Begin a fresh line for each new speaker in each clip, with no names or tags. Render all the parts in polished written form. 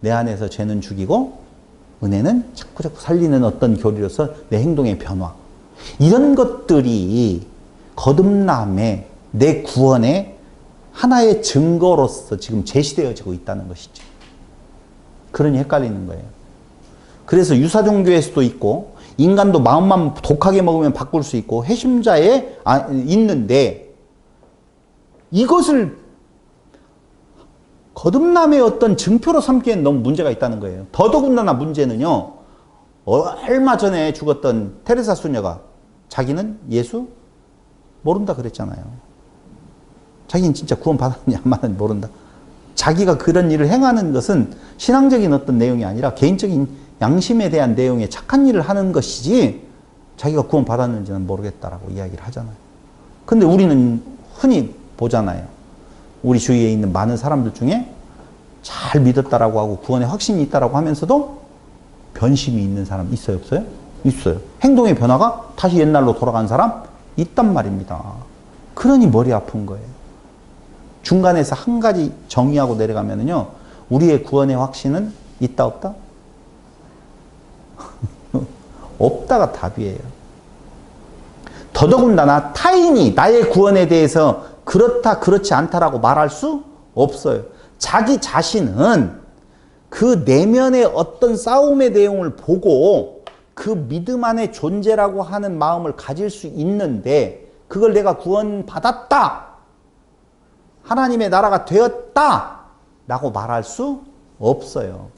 내 안에서 죄는 죽이고 은혜는 자꾸 살리는 어떤 교리로서 내 행동의 변화. 이런 것들이 거듭남의 내 구원의 하나의 증거로서 지금 제시되어지고 있다는 것이죠. 그러니 헷갈리는 거예요. 그래서 유사종교의 수도 있고 인간도 마음만 독하게 먹으면 바꿀 수 있고 회심자에 있는데 이것을 거듭남의 어떤 증표로 삼기엔 너무 문제가 있다는 거예요. 더더군다나 문제는요. 얼마 전에 죽었던 테레사 수녀가 자기는 예수 모른다 그랬잖아요. 자기는 진짜 구원 받았느냐 안 받았느냐 모른다. 자기가 그런 일을 행하는 것은 신앙적인 어떤 내용이 아니라 개인적인 양심에 대한 내용의 착한 일을 하는 것이지 자기가 구원 받았는지는 모르겠다라고 이야기를 하잖아요. 근데 우리는 흔히 보잖아요. 우리 주위에 있는 많은 사람들 중에 잘 믿었다라고 하고 구원에 확신이 있다라고 하면서도 변심이 있는 사람 있어요, 없어요? 있어요. 행동의 변화가 다시 옛날로 돌아간 사람 있단 말입니다. 그러니 머리 아픈 거예요. 중간에서 한 가지 정의하고 내려가면은요, 우리의 구원의 확신은 있다, 없다? 없다가 답이에요. 더더군다나 타인이 나의 구원에 대해서 그렇다, 그렇지 않다라고 말할 수 없어요. 자기 자신은 그 내면의 어떤 싸움의 내용을 보고 그 믿음 안에 존재라고 하는 마음을 가질 수 있는데 그걸 내가 구원받았다, 하나님의 나라가 되었다 라고 말할 수 없어요.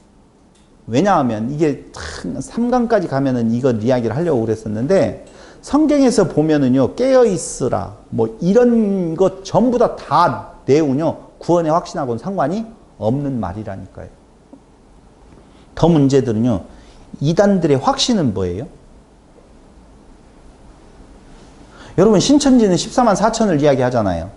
왜냐하면 이게 3강까지 가면은 이걸 이야기를 하려고 그랬었는데 성경에서 보면은요, 깨어있으라 뭐 이런 것 전부 다 내용은요 구원의 확신하고는 상관이 없는 말이라니까요. 더 문제들은요, 이단들의 확신은 뭐예요? 여러분, 신천지는 14만 4천을 이야기하잖아요.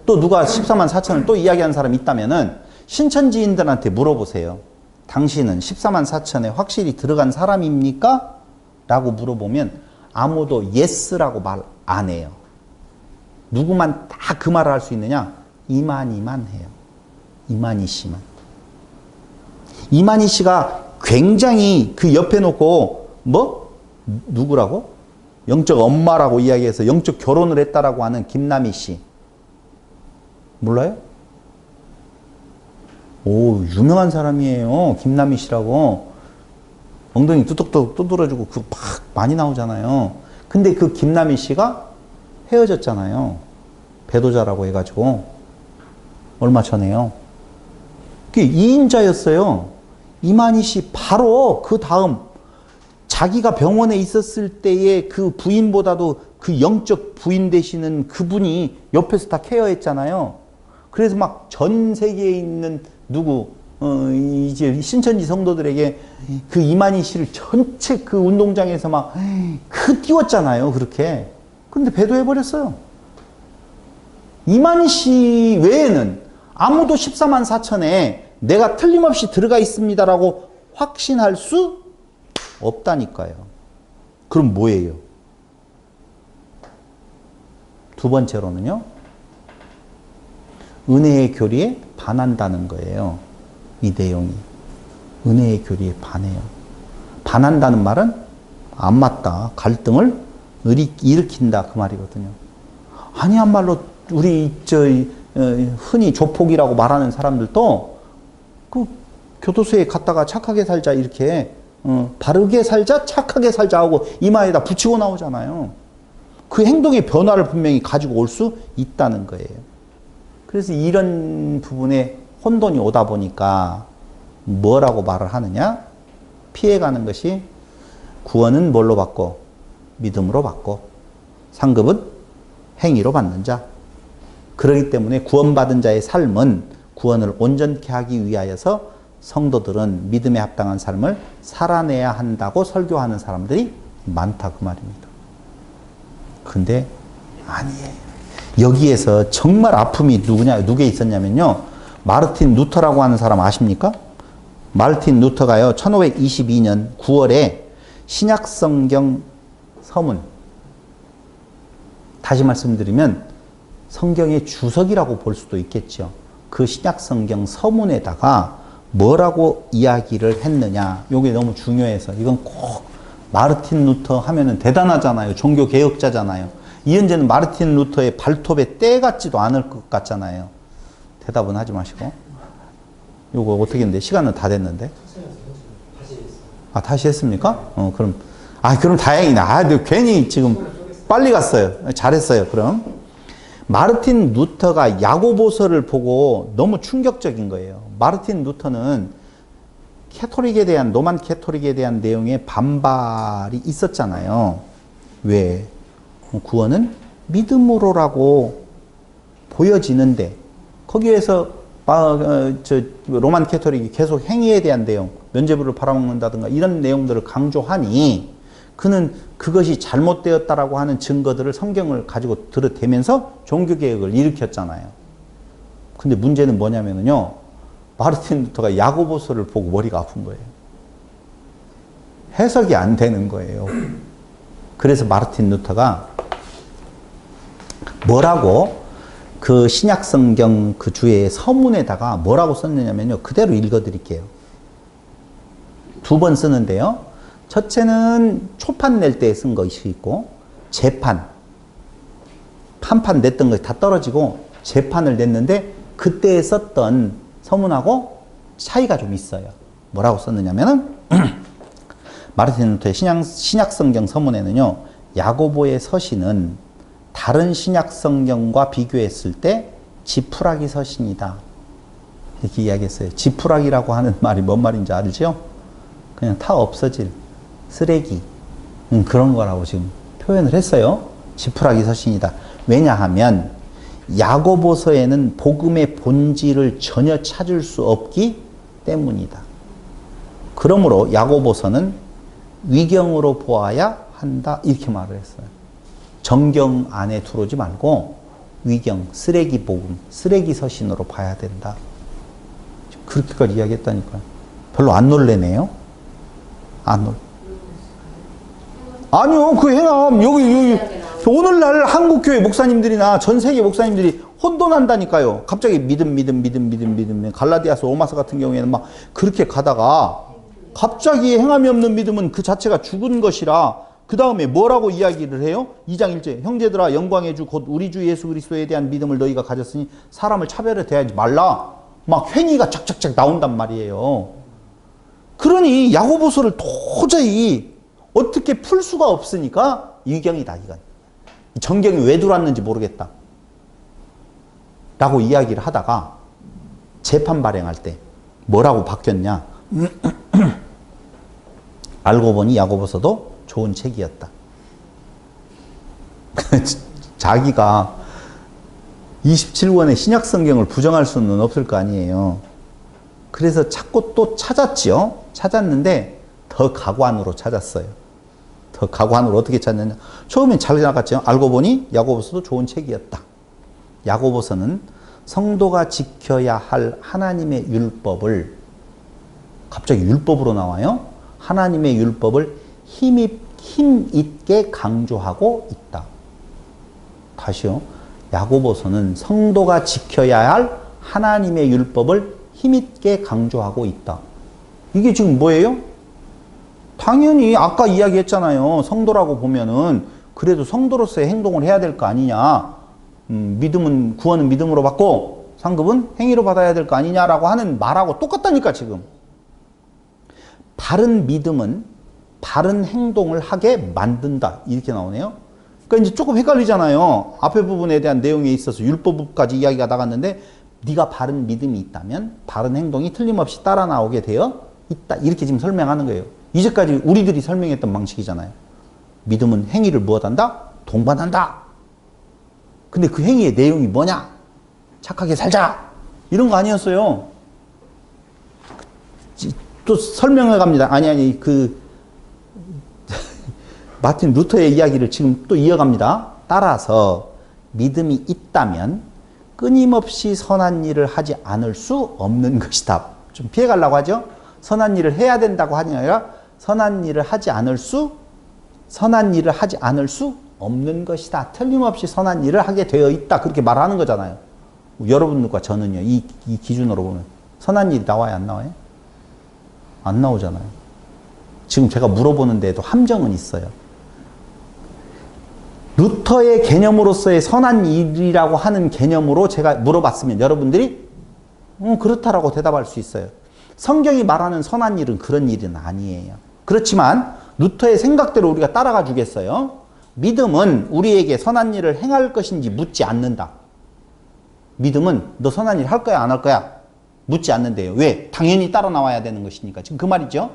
또 누가 14만 4천을 또 이야기하는 사람이 있다면은 신천지인들한테 물어보세요. 당신은 14만 4천에 확실히 들어간 사람입니까? 라고 물어보면 아무도 예스라고 말 안 해요. 누구만 다 그 말을 할 수 있느냐? 이만희만 해요. 이만희 씨만. 이만희 씨가 굉장히 그 옆에 놓고 뭐? 누구라고? 영적 엄마라고 이야기해서 영적 결혼을 했다라고 하는 김남희 씨. 몰라요? 오, 유명한 사람이에요. 김남희 씨라고. 엉덩이 뚜둑뚜둑 두드려주고 그거 막 많이 나오잖아요. 근데 그 김남희 씨가 헤어졌잖아요. 배도자라고 해가지고. 얼마 전에요. 그게 2인자였어요. 이만희 씨 바로 그 다음 자기가 병원에 있었을 때의 그 부인보다도 그 영적 부인 되시는 그분이 옆에서 다 케어했잖아요. 그래서 막 전 세계에 있는 이제 신천지 성도들에게 그 이만희 씨를 전체 그 운동장에서 막 띄웠잖아요. 그렇게. 그런데 배도해버렸어요. 이만희 씨 외에는 아무도 14만 4천에 내가 틀림없이 들어가 있습니다라고 확신할 수 없다니까요. 그럼 뭐예요? 두 번째로는요, 은혜의 교리에 반한다는 거예요. 이 내용이. 은혜의 교리에 반해요. 반한다는 말은 안 맞다, 갈등을 일으킨다 그 말이거든요. 아니야말로 우리 흔히 조폭이라고 말하는 사람들도 그 교도소에 갔다가 착하게 살자 이렇게 바르게 살자, 착하게 살자 하고 이마에다 붙이고 나오잖아요. 그 행동의 변화를 분명히 가지고 올 수 있다는 거예요. 그래서 이런 부분에 혼돈이 오다 보니까 뭐라고 말을 하느냐? 피해가는 것이 구원은 뭘로 받고? 믿음으로 받고, 상급은 행위로 받는 자. 그렇기 때문에 구원받은 자의 삶은 구원을 온전케 하기 위하여서 성도들은 믿음에 합당한 삶을 살아내야 한다고 설교하는 사람들이 많다 그 말입니다. 근데 아니에요. 여기에서 정말 아픔이 누구에 있었냐면요, 마르틴 루터라고 하는 사람 아십니까? 마르틴 루터가요 1522년 9월에 신약성경 서문, 다시 말씀드리면 성경의 주석이라고 볼 수도 있겠죠. 그 신약성경 서문에다가 뭐라고 이야기를 했느냐. 요게 너무 중요해서 이건 꼭 마르틴 루터 하면은 대단하잖아요. 종교 개혁자잖아요. 이현재는 마르틴 루터의 발톱에 때 같지도 않을 것 같잖아요. 대답은 하지 마시고. 요거 어떻게 했는데? 시간은 다 됐는데. 아, 다시 했습니까? 그럼 다행이네. 근데 괜히 지금 빨리 갔어요. 잘했어요, 그럼. 마르틴 루터가 야고보서를 보고 너무 충격적인 거예요. 마르틴 루터는 캐토릭에 대한, 로만 캐토릭에 대한 내용에 반발이 있었잖아요. 왜? 구원은 믿음으로라고 보여지는데, 거기에서 로만 캐토릭이 계속 행위에 대한 내용, 면죄부를 팔아먹는다든가 이런 내용들을 강조하니 그는 그것이 잘못되었다라고 하는 증거들을 성경을 가지고 들어대면서 종교개혁을 일으켰잖아요. 근데 문제는 뭐냐면요. 마르틴 루터가 야고보서를 보고 머리가 아픈 거예요. 해석이 안 되는 거예요. 그래서 마르틴 루터가 뭐라고 그 신약성경 그 주의 서문에다가 뭐라고 썼느냐면요. 그대로 읽어드릴게요. 2번 쓰는데요. 첫째는 초판 낼 때 쓴 것이 있고, 재판, 판판 냈던 것이 다 떨어지고 재판을 냈는데 그때 썼던 서문하고 차이가 좀 있어요. 뭐라고 썼느냐면은 마르틴 루터의 신약성경 서문에는요. 야고보의 서신은 다른 신약성경과 비교했을 때 지푸라기 서신이다. 이렇게 이야기했어요. 지푸라기라고 하는 말이 뭔 말인지 알죠? 그냥 다 없어질 쓰레기 그런 거라고 지금 표현을 했어요. 지푸라기 서신이다. 왜냐하면 야고보서에는 복음의 본질을 전혀 찾을 수 없기 때문이다. 그러므로 야고보서는 위경으로 보아야 한다. 이렇게 말을 했어요. 정경 안에 들어오지 말고 위경, 쓰레기 복음, 쓰레기 서신으로 봐야 된다. 그렇게까지 이야기했다니까요. 별로 안 놀래네요. 안 놀래. 아니요, 그 행함, 여기, 오늘날 한국교회 목사님들이나 전 세계 목사님들이 혼돈한다니까요. 갑자기 믿음. 갈라디아서 로마서 같은 경우에는 막 그렇게 가다가 갑자기 행함이 없는 믿음은 그 자체가 죽은 것이라 그 다음에 뭐라고 이야기를 해요? 2장 1절. 형제들아, 영광의 주 곧 우리 주 예수 그리스도에 대한 믿음을 너희가 가졌으니 사람을 차별해 대하지 말라. 막 행위가 쫙쫙쫙 나온단 말이에요. 그러니 야고보서를 도저히 어떻게 풀 수가 없으니까 위경이다, 이건. 정경이 왜 들어왔는지 모르겠다. 라고 이야기를 하다가 재판 발행할 때 뭐라고 바뀌었냐. 알고 보니 야고보서도 좋은 책이었다. 자기가 27권의 신약성경을 부정할 수는 없을 거 아니에요. 그래서 찾고 또 찾았지요. 찾았는데 더 가관으로 찾았어요. 더 가관으로 어떻게 찾느냐. 처음엔 잘 나갔죠. 알고 보니 야고보서도 좋은 책이었다. 야고보서는 성도가 지켜야 할 하나님의 율법을, 갑자기 율법으로 나와요. 하나님의 율법을 힘있게 강조하고 있다. 다시요. 야고보서는 성도가 지켜야 할 하나님의 율법을 힘있게 강조하고 있다. 이게 지금 뭐예요? 당연히 아까 이야기했잖아요. 성도라고 보면은 그래도 성도로서의 행동을 해야 될 거 아니냐. 믿음은, 구원은 믿음으로 받고 상급은 행위로 받아야 될 거 아니냐라고 하는 말하고 똑같다니까 지금. 바른 믿음은 바른 행동을 하게 만든다. 이렇게 나오네요. 그러니까 이제 조금 헷갈리잖아요. 앞에 부분에 대한 내용에 있어서 율법까지 이야기가 나갔는데 네가 바른 믿음이 있다면 바른 행동이 틀림없이 따라 나오게 되어 있다. 이렇게 지금 설명하는 거예요. 이제까지 우리들이 설명했던 방식이잖아요. 믿음은 행위를 무엇한다? 동반한다. 근데 그 행위의 내용이 뭐냐? 착하게 살자. 이런 거 아니었어요. 또 설명해 갑니다. 아니, 마틴 루터의 이야기를 지금 또 이어갑니다. 따라서 믿음이 있다면 끊임없이 선한 일을 하지 않을 수 없는 것이다. 좀 피해가려고 하죠. 선한 일을 해야 된다고 하니 아니라 선한 일을 하지 않을 수 없는 것이다. 틀림없이 선한 일을 하게 되어 있다. 그렇게 말하는 거잖아요. 여러분들과 저는요. 이 기준으로 보면 선한 일이 나와요, 안 나와요? 안 나오잖아요. 지금 제가 물어보는데도 함정은 있어요. 루터의 개념으로서의 선한 일이라고 하는 개념으로 제가 물어봤으면 여러분들이 그렇다라고 대답할 수 있어요. 성경이 말하는 선한 일은 그런 일은 아니에요. 그렇지만 루터의 생각대로 우리가 따라가 주겠어요. 믿음은 우리에게 선한 일을 행할 것인지 묻지 않는다. 믿음은 너 선한 일 할 거야 안 할 거야? 묻지 않는데요. 왜? 당연히 따라 나와야 되는 것이니까. 지금 그 말이죠.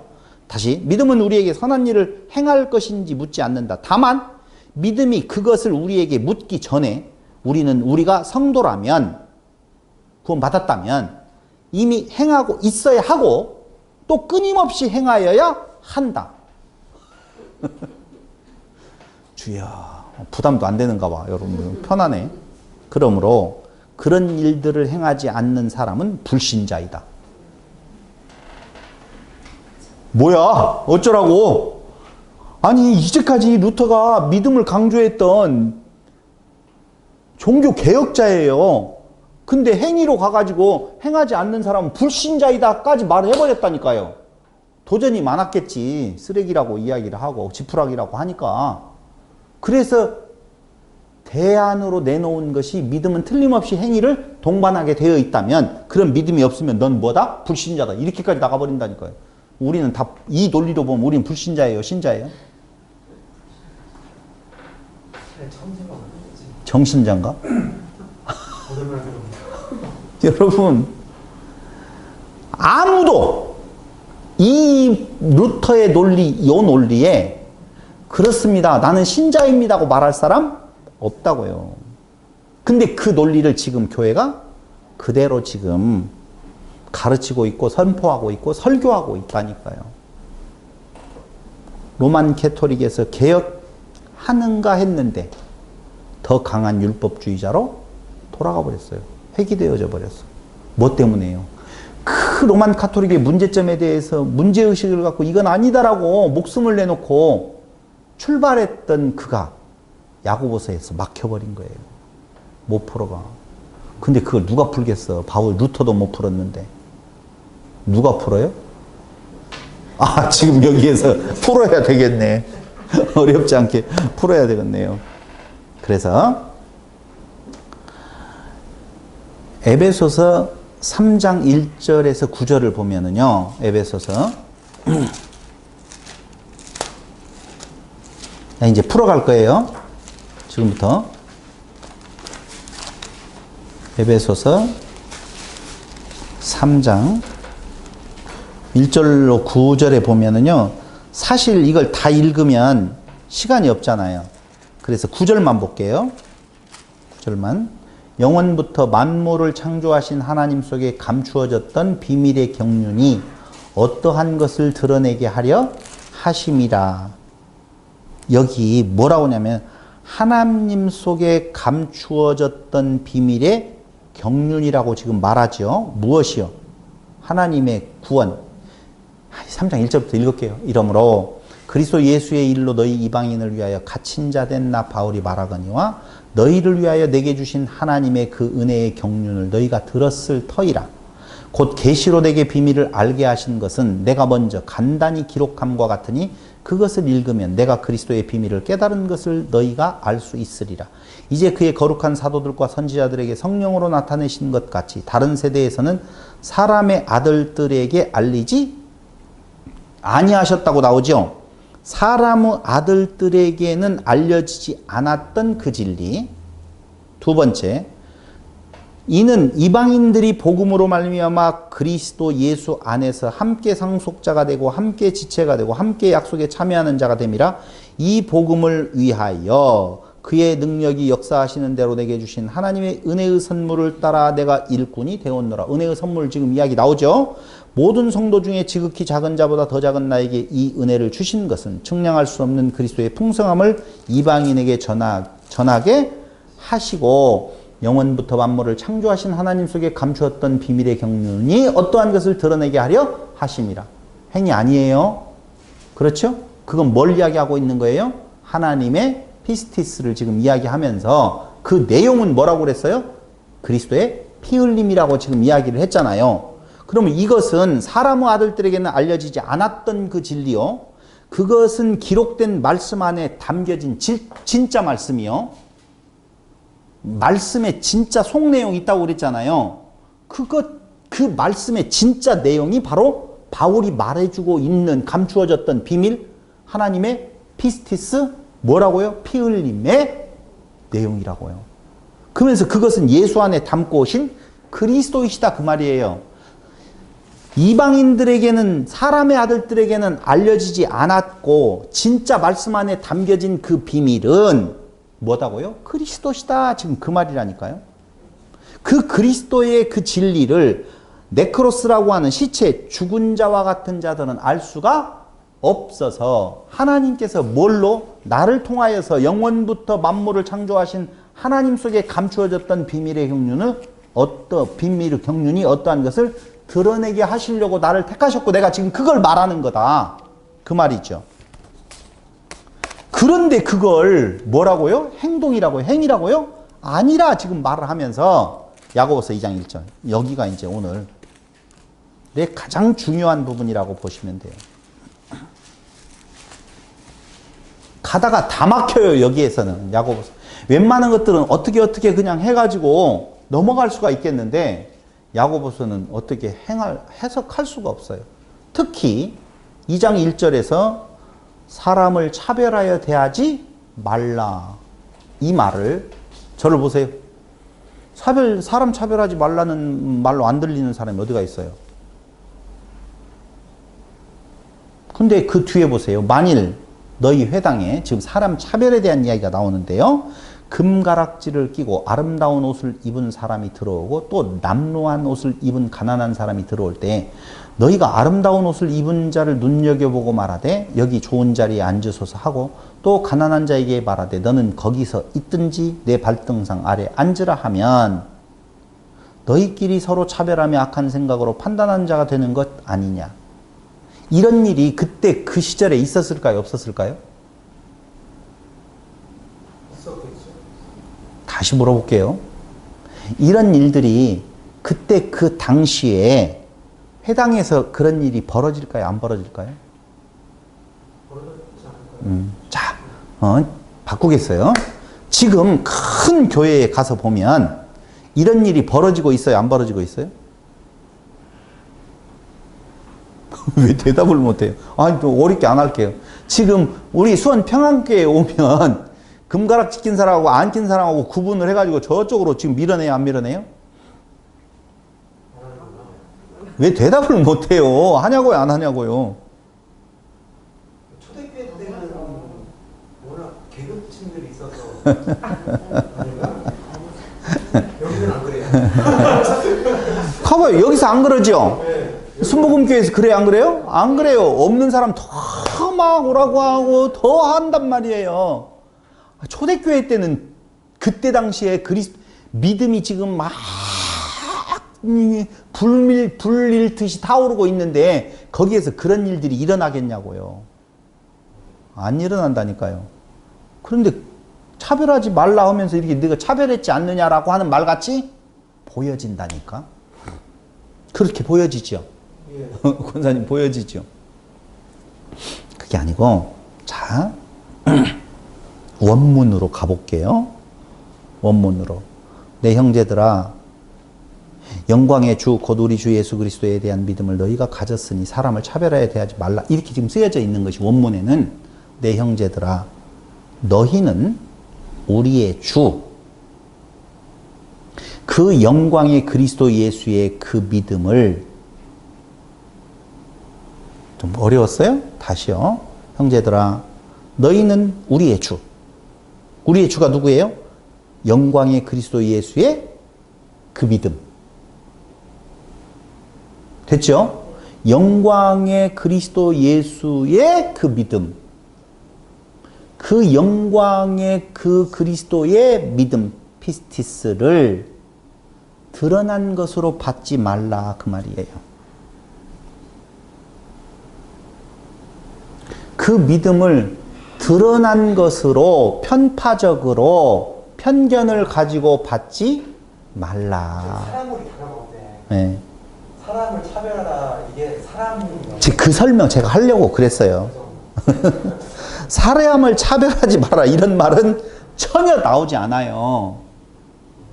다시 믿음은 우리에게 선한 일을 행할 것인지 묻지 않는다. 다만 믿음이 그것을 우리에게 묻기 전에 우리가 성도라면 구원받았다면 이미 행하고 있어야 하고 또 끊임없이 행하여야 한다. 주여, 부담도 안 되는가 봐. 여러분 편하네. 그러므로 그런 일들을 행하지 않는 사람은 불신자이다. 뭐야? 어쩌라고? 아니 이제까지 루터가 믿음을 강조했던 종교 개혁자예요. 근데 행위로 가가지고 행하지 않는 사람은 불신자이다까지 말을 해버렸다니까요. 도전이 많았겠지. 쓰레기라고 이야기를 하고 지푸라기라고 하니까. 그래서 대안으로 내놓은 것이 믿음은 틀림없이 행위를 동반하게 되어 있다면 그런 믿음이 없으면 넌 뭐다? 불신자다. 이렇게까지 나가버린다니까요. 우리는 다 이 논리로 보면 우리는 불신자예요? 신자예요? 정신자인가? 여러분 아무도 이 루터의 논리, 이 논리에 그렇습니다. 나는 신자입니다고 말할 사람 없다고요. 근데 그 논리를 지금 교회가 그대로 지금 가르치고 있고 선포하고 있고 설교하고 있다니까요. 로만 캐토릭에서 개혁하는가 했는데 더 강한 율법주의자로 돌아가 버렸어요. 획기되어져 버렸어. 뭐 때문에요? 그 로만 카톨릭의 문제점에 대해서 문제의식을 갖고 이건 아니다라고 목숨을 내놓고 출발했던 그가 야고보서에서 막혀버린 거예요. 못 풀어가. 근데 그걸 누가 풀겠어? 바울 루터도 못 풀었는데. 누가 풀어요? 아, 지금 여기에서 풀어야 되겠네. 어렵지 않게 풀어야 되겠네요. 그래서 에베소서 3장 1절에서 9절을 보면은요. 에베소서 이제 풀어갈 거예요. 지금부터 에베소서 3장 1절로 9절에 보면은요. 사실 이걸 다 읽으면 시간이 없잖아요. 그래서 9절만 볼게요. 9절만. 영원부터 만물을 창조하신 하나님 속에 감추어졌던 비밀의 경륜이 어떠한 것을 드러내게 하려 하심이라. 여기 뭐라고 하냐면 하나님 속에 감추어졌던 비밀의 경륜이라고 지금 말하죠. 무엇이요? 하나님의 구원. 3장 1절부터 읽을게요. 이러므로 그리스도 예수의 일로 너희 이방인을 위하여 갇힌 자 된 나 바울이 말하거니와 너희를 위하여 내게 주신 하나님의 그 은혜의 경륜을 너희가 들었을 터이라. 곧 계시로 내게 비밀을 알게 하신 것은 내가 먼저 간단히 기록함과 같으니 그것을 읽으면 내가 그리스도의 비밀을 깨달은 것을 너희가 알 수 있으리라. 이제 그의 거룩한 사도들과 선지자들에게 성령으로 나타내신 것 같이 다른 세대에서는 사람의 아들들에게 알리지 아니하셨다고 나오죠. 사람의 아들들에게는 알려지지 않았던 그 진리. 두 번째, 이는 이방인들이 복음으로 말미암아 그리스도 예수 안에서 함께 상속자가 되고 함께 지체가 되고 함께 약속에 참여하는 자가 됨이라. 이 복음을 위하여 그의 능력이 역사하시는 대로 내게 주신 하나님의 은혜의 선물을 따라 내가 일꾼이 되었노라. 은혜의 선물 지금 이야기 나오죠. 모든 성도 중에 지극히 작은 자보다 더 작은 나에게 이 은혜를 주신 것은 측량할 수 없는 그리스도의 풍성함을 이방인에게 전하게 하시고 영원부터 만물을 창조하신 하나님 속에 감추었던 비밀의 경륜이 어떠한 것을 드러내게 하려 하심이라. 행위 아니에요. 그렇죠? 그건 뭘 이야기하고 있는 거예요? 하나님의 피스티스를 지금 이야기하면서 그 내용은 뭐라고 그랬어요? 그리스도의 피 흘림이라고 지금 이야기를 했잖아요. 그러면 이것은 사람의 아들들에게는 알려지지 않았던 그 진리요. 그것은 기록된 말씀 안에 담겨진 진짜 말씀이요. 말씀에 진짜 속내용이 있다고 그랬잖아요. 그 말씀의 진짜 내용이 바로 바울이 말해주고 있는 감추어졌던 비밀, 하나님의 피스티스, 뭐라고요? 피 흘림의 내용이라고요. 그러면서 그것은 예수 안에 담고 오신 그리스도이시다 그 말이에요. 이방인들에게는, 사람의 아들들에게는 알려지지 않았고 진짜 말씀 안에 담겨진 그 비밀은 뭐다고요? 그리스도시다. 지금 그 말이라니까요. 그 그리스도의 그 진리를 네크로스라고 하는 시체, 죽은 자와 같은 자들은 알 수가 없어서 하나님께서 뭘로? 나를 통하여서 영원부터 만물을 창조하신 하나님 속에 감추어졌던 비밀의 경륜이 어떠한 것을 드러내게 하시려고 나를 택하셨고 내가 지금 그걸 말하는 거다. 그 말이죠. 그런데 그걸 뭐라고요? 행동이라고요? 행위라고요? 아니라 지금 말을 하면서 야고보서 2장 1절. 여기가 이제 오늘 내 가장 중요한 부분이라고 보시면 돼요. 가다가 다 막혀요. 여기에서는 야고보서. 웬만한 것들은 어떻게 그냥 해가지고 넘어갈 수가 있겠는데 야고보서는 어떻게 해석할 수가 없어요. 특히 2장 1절에서 사람을 차별하여 대하지 말라. 이 말을, 저를 보세요. 사람 차별하지 말라는 말로 안 들리는 사람이 어디가 있어요? 근데 그 뒤에 보세요. 만일 너희 회당에 지금 사람 차별에 대한 이야기가 나오는데요. 금가락지를 끼고 아름다운 옷을 입은 사람이 들어오고 또 남루한 옷을 입은 가난한 사람이 들어올 때 너희가 아름다운 옷을 입은 자를 눈여겨보고 말하되 여기 좋은 자리에 앉으소서 하고 또 가난한 자에게 말하되 너는 거기서 있든지 내 발등상 아래 앉으라 하면 너희끼리 서로 차별하며 악한 생각으로 판단한 자가 되는 것 아니냐. 이런 일이 그때 그 시절에 있었을까요? 없었을까요? 다시 물어볼게요. 이런 일들이 그때 그 당시에 회당에서 그런 일이 벌어질까요? 안 벌어질까요? 자, 바꾸겠어요. 지금 큰 교회에 가서 보면 이런 일이 벌어지고 있어요? 안 벌어지고 있어요? 왜 대답을 못해요? 아니, 또 어렵게 안 할게요. 지금 우리 수원 평안교회에 오면 금가락 찍힌 사람하고 안 낀 사람하고 구분을 해가지고 저쪽으로 지금 밀어내요? 안 밀어내요? 왜 대답을 못해요? 하냐고요? 안 하냐고요?
초대교회 때는 워낙 계급층들이 있어서 여기는 안 그래요.
가봐요. 여기서 안 그러죠?
네.
순복음교회에서 그래요? 안 그래요? 안 그래요. 없는 사람 더 막 오라고 하고 더 한단 말이에요. 초대교회 때는 그때 당시에 믿음이 지금 막 불 일듯이 타오르고 있는데 거기에서 그런 일들이 일어나겠냐고요. 안 일어난다니까요. 그런데 차별하지 말라 하면서 이렇게 네가 차별했지 않느냐라고 하는 말같이 보여진다니까. 그렇게 보여지죠.
예.
권사님 보여지죠. 그게 아니고 자 원문으로 가볼게요. 원문으로. 내 형제들아 영광의 주 곧 우리 주 예수 그리스도에 대한 믿음을 너희가 가졌으니 사람을 차별하여 대하지 말라. 이렇게 지금 쓰여져 있는 것이 원문에는 내 형제들아 너희는 우리의 주 그 영광의 그리스도 예수의 그 믿음을 좀 어려웠어요? 다시요. 형제들아 너희는 우리의 주. 우리의 주가 누구예요? 영광의 그리스도 예수의 그 믿음. 됐죠? 영광의 그리스도 예수의 그 믿음. 그 영광의 그 그리스도의 믿음, 피스티스를 드러난 것으로 받지 말라 그 말이에요. 그 믿음을 드러난 것으로 편파적으로 편견을 가지고 받지 말라.
사람으로 다가올 때
네.
사람을 차별하라 이게 사람이요.
지금 그 설명 제가 하려고 그랬어요. 사람을 차별하지 마라 이런 말은 전혀 나오지 않아요.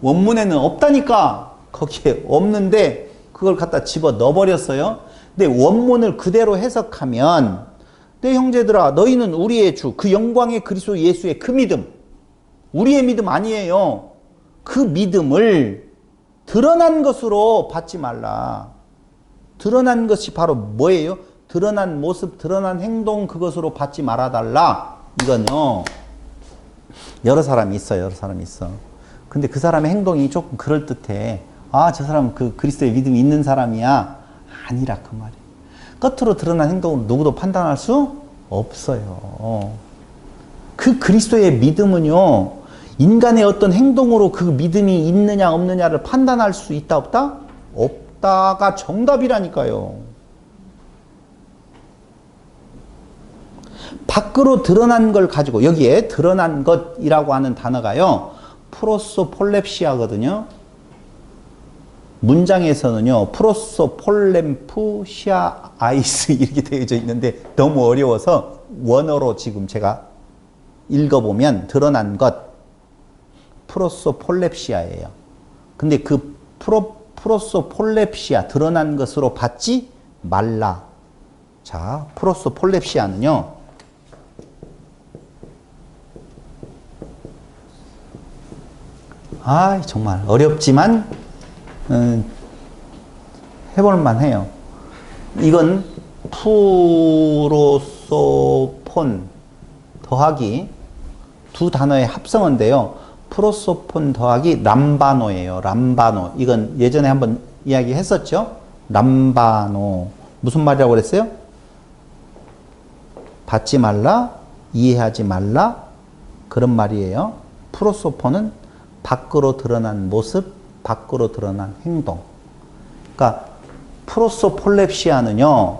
원문에는 없다니까. 거기에 없는데 그걸 갖다 집어 넣어버렸어요. 근데 원문을 그대로 해석하면 내 형제들아 너희는 우리의 주 그 영광의 그리스도 예수의 그 믿음 우리의 믿음 아니에요. 그 믿음을 드러난 것으로 받지 말라. 드러난 것이 바로 뭐예요? 드러난 모습, 드러난 행동 그것으로 받지 말아달라. 이건요. 여러 사람이 있어요. 여러 사람이 있어. 근데 그 사람의 행동이 조금 그럴듯해. 아, 저 사람 그 그리스도의 믿음이 있는 사람이야. 아니라 그 말이에요. 겉으로 드러난 행동으로 누구도 판단할 수 없어요. 그 그리스도의 믿음은요. 인간의 어떤 행동으로 그 믿음이 있느냐 없느냐를 판단할 수 있다 없다? 없다가 정답이라니까요. 밖으로 드러난 걸 가지고 여기에 드러난 것이라고 하는 단어가요. 프로소폴렙시아거든요. 문장에서는요. 프로소폴렘푸시아 아이스 이렇게 되어져 있는데 너무 어려워서 원어로 지금 제가 읽어보면 드러난 것 프로소폴렙시아예요. 근데 그 프로소폴렙시아 드러난 것으로 받지 말라. 자, 프로소폴렙시아는요. 아, 정말 어렵지만 해볼만 해요. 이건 프로소폰 더하기 두 단어의 합성어인데요. 프로소폰 더하기 람바노예요. 람바노. 이건 예전에 한번 이야기했었죠. 람바노. 무슨 말이라고 그랬어요? 받지 말라, 이해하지 말라 그런 말이에요. 프로소폰은 밖으로 드러난 모습, 밖으로 드러난 행동. 그러니까 프로소폴렙시아는요.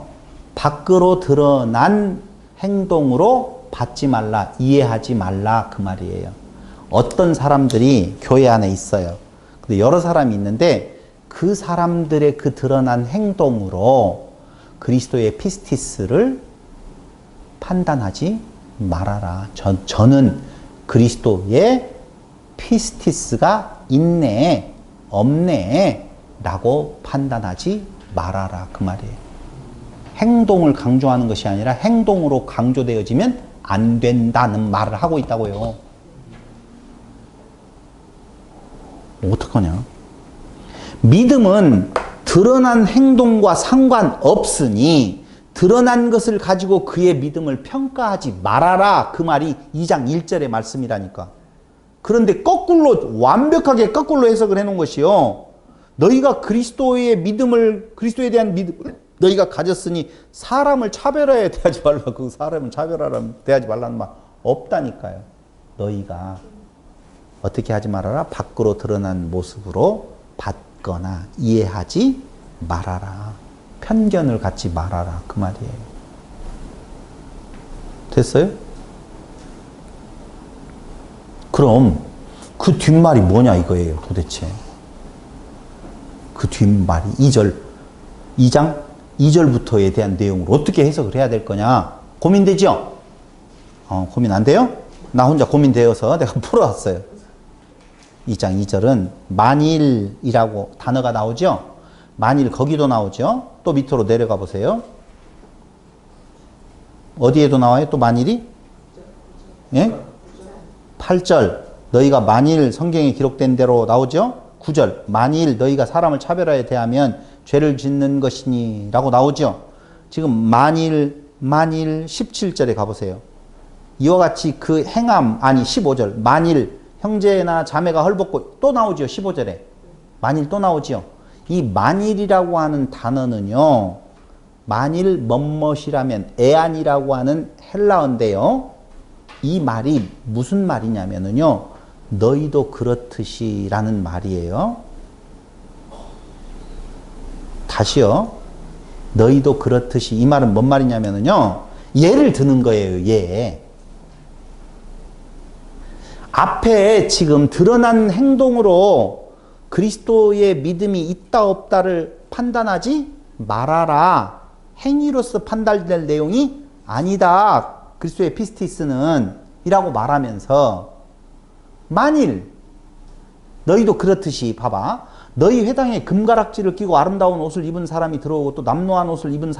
밖으로 드러난 행동으로 받지 말라, 이해하지 말라 그 말이에요. 어떤 사람들이 교회 안에 있어요. 근데 여러 사람이 있는데 그 사람들의 그 드러난 행동으로 그리스도의 피스티스를 판단하지 말아라. 저는 그리스도의 피스티스가 있네, 없네 라고 판단하지 말아라 그 말이에요. 행동을 강조하는 것이 아니라 행동으로 강조되어지면 안 된다는 말을 하고 있다고요. 어떡하냐? 믿음은 드러난 행동과 상관없으니 드러난 것을 가지고 그의 믿음을 평가하지 말아라. 그 말이 2장 1절의 말씀이라니까. 그런데 거꾸로 완벽하게 거꾸로 해석을 해놓은 것이요. 너희가 그리스도의 믿음을 그리스도에 대한 믿음을 너희가 가졌으니 사람을 차별하여 대하지 말라. 그 사람을 차별하여 대하지 말라는 말 없다니까요. 너희가 어떻게 하지 말아라? 밖으로 드러난 모습으로 받거나 이해하지 말아라. 편견을 갖지 말아라. 그 말이에요. 됐어요? 그럼 그 뒷말이 뭐냐 이거예요. 도대체. 그 뒷말이 2장 2절부터에 대한 내용을 어떻게 해석을 해야 될 거냐. 고민되죠? 고민 안 돼요? 나 혼자 고민되어서 내가 풀어왔어요. 2장 2절은 만일이라고 단어가 나오죠? 만일 거기도 나오죠? 또 밑으로 내려가 보세요. 어디에도 나와요? 또 만일이? 예? 8절. 너희가 만일 성경에 기록된 대로 나오죠? 9절. 만일 너희가 사람을 차별하여 대하면 죄를 짓는 것이니 라고 나오죠? 지금 만일 17절에 가보세요. 이와 같이 그 행함, 아니 15절. 만일 형제나 자매가 헐벗고 또 나오죠. 15절에. 만일 또 나오죠. 이 만일이라고 하는 단어는요. 만일 뭐뭇이라면 에안이라고 하는 헬라어인데요. 이 말이 무슨 말이냐면요. 너희도 그렇듯이 라는 말이에요. 다시요. 너희도 그렇듯이. 이 말은 뭔 말이냐면요. 예를 드는 거예요. 예. 앞에 지금 드러난 행동으로 그리스도의 믿음이 있다 없다를 판단하지 말아라. 행위로서 판단될 내용이 아니다. 그리스도의 피스티스는 이라고 말하면서 만일 너희도 그렇듯이 봐봐. 너희 회당에 금가락지를 끼고 아름다운 옷을 입은 사람이 들어오고 또 남노한 옷을 입은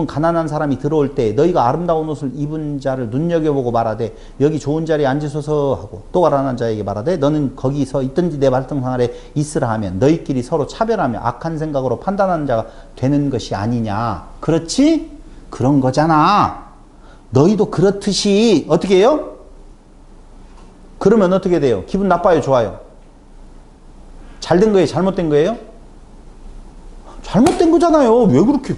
가난한 사람이 들어올 때 너희가 아름다운 옷을 입은 자를 눈여겨보고 말하되 여기 좋은 자리에 앉으소서 하고 또 가난한 자에게 말하되 너는 거기서 있든지 내 발등상 아래 있으라 하면 너희끼리 서로 차별하며 악한 생각으로 판단하는 자가 되는 것이 아니냐. 그렇지? 그런 거잖아. 너희도 그렇듯이 어떻게 해요? 그러면 어떻게 돼요? 기분 나빠요? 좋아요? 잘된 거예요? 잘못된 거예요? 잘못된 거잖아요. 왜 그렇게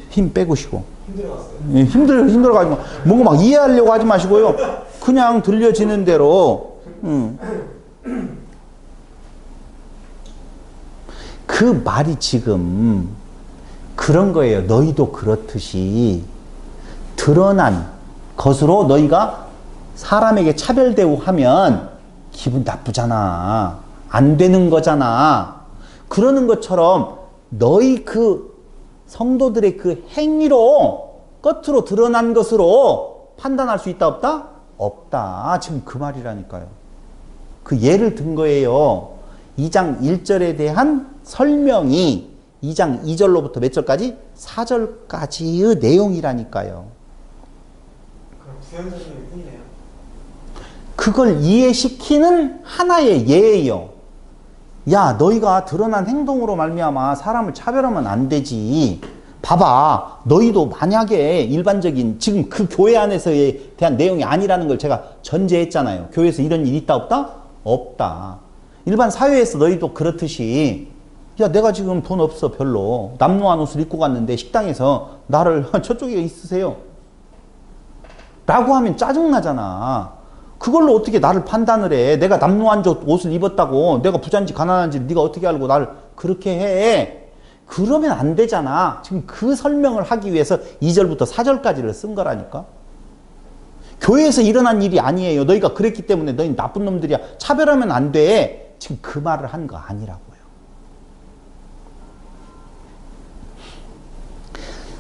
힘 빼고시고
힘들어갔어요.
힘들어가지고 뭔가 막 이해하려고 하지 마시고요. 그냥 들려지는 대로 그 말이 지금 그런 거예요. 너희도 그렇듯이 드러난 것으로 너희가 사람에게 차별 대우하면 기분 나쁘잖아. 안 되는 거잖아. 그러는 것처럼 너희 그 성도들의 그 행위로 겉으로 드러난 것으로 판단할 수 있다 없다? 없다. 지금 그 말이라니까요. 그 예를 든 거예요. 2장 1절에 대한 설명이 2장 2절로부터 몇 절까지? 4절까지의 내용이라니까요.
그럼 구현 설명이 뿐이네요.
그걸 이해시키는 하나의 예예요. 야, 너희가 드러난 행동으로 말미암아 사람을 차별하면 안 되지. 봐봐. 너희도 만약에 일반적인 지금 그 교회 안에서에 대한 내용이 아니라는 걸 제가 전제했잖아요. 교회에서 이런 일이 있다 없다? 없다. 일반 사회에서 너희도 그렇듯이 야, 내가 지금 돈 없어 별로. 남노한 옷을 입고 갔는데 식당에서 나를 저쪽에 있으세요 라고 하면 짜증나잖아. 그걸로 어떻게 나를 판단을 해. 내가 남노한 옷을 입었다고 내가 부자인지 가난한지 네가 어떻게 알고 나를 그렇게 해. 그러면 안 되잖아. 지금 그 설명을 하기 위해서 2절부터 4절까지를 쓴 거라니까. 교회에서 일어난 일이 아니에요. 너희가 그랬기 때문에 너희 나쁜 놈들이야. 차별하면 안 돼. 지금 그 말을 한 거 아니라고요.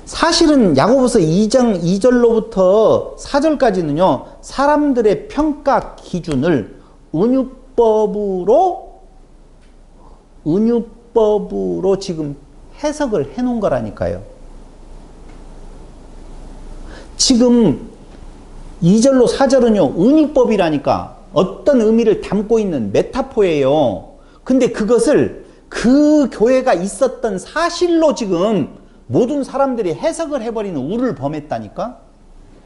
사실은 야고보서 2장 2절로부터 4절까지는요. 사람들의 평가 기준을 은유법으로 지금 해석을 해 놓은 거라니까요. 지금 2절로 4절은요. 은유법이라니까 어떤 의미를 담고 있는 메타포예요. 근데 그것을 그 교회가 있었던 사실로 지금 모든 사람들이 해석을 해버리는 우를 범했다니까?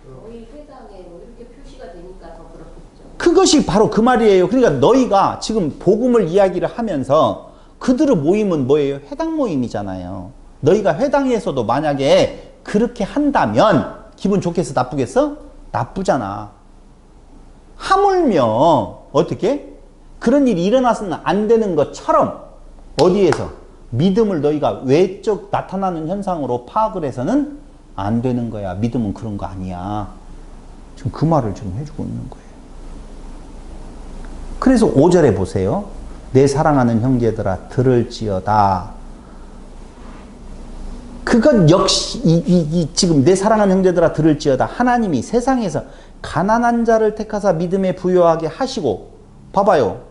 저희 회당에 뭐 이렇게 표시가 되니까 더 그렇겠죠.
그것이 바로 그 말이에요. 그러니까 너희가 지금 복음을 이야기를 하면서 그들의 모임은 뭐예요? 회당 모임이잖아요. 너희가 회당에서도 만약에 그렇게 한다면 기분 좋겠어? 나쁘겠어? 나쁘잖아. 하물며 어떻게? 그런 일이 일어나서는 안 되는 것처럼 어디에서? 믿음을 너희가 외적 나타나는 현상으로 파악을 해서는 안 되는 거야. 믿음은 그런 거 아니야. 지금 그 말을 지금 해주고 있는 거예요. 그래서 5절에 보세요. 내 사랑하는 형제들아 들을지어다. 그것 역시 지금 내 사랑하는 형제들아 들을지어다. 하나님이 세상에서 가난한 자를 택하사 믿음에 부요하게 하시고 봐봐요.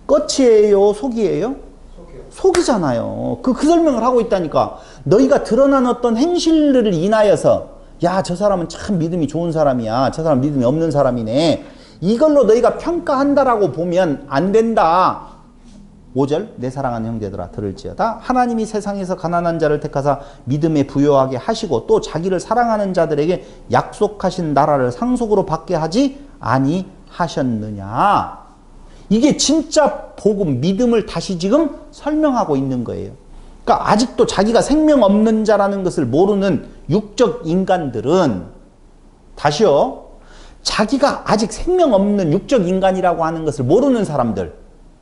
끝이에요? 속이에요? 속이잖아요. 그 설명을 하고 있다니까. 너희가 드러난 어떤 행실들을 인하여서 야, 저 사람은 참 믿음이 좋은 사람이야. 저 사람 믿음이 없는 사람이네. 이걸로 너희가 평가한다라고 보면 안 된다. 5절 내 사랑하는 형제들아 들을지어다. 하나님이 세상에서 가난한 자를 택하사 믿음에 부요하게 하시고 또 자기를 사랑하는 자들에게 약속하신 나라를 상속으로 받게 하지 아니하셨느냐. 이게 진짜 복음, 믿음을 다시 지금 설명하고 있는 거예요. 그러니까 아직도 자기가 생명 없는 자라는 것을 모르는 육적 인간들은 다시요. 자기가 아직 생명 없는 육적 인간이라고 하는 것을 모르는 사람들.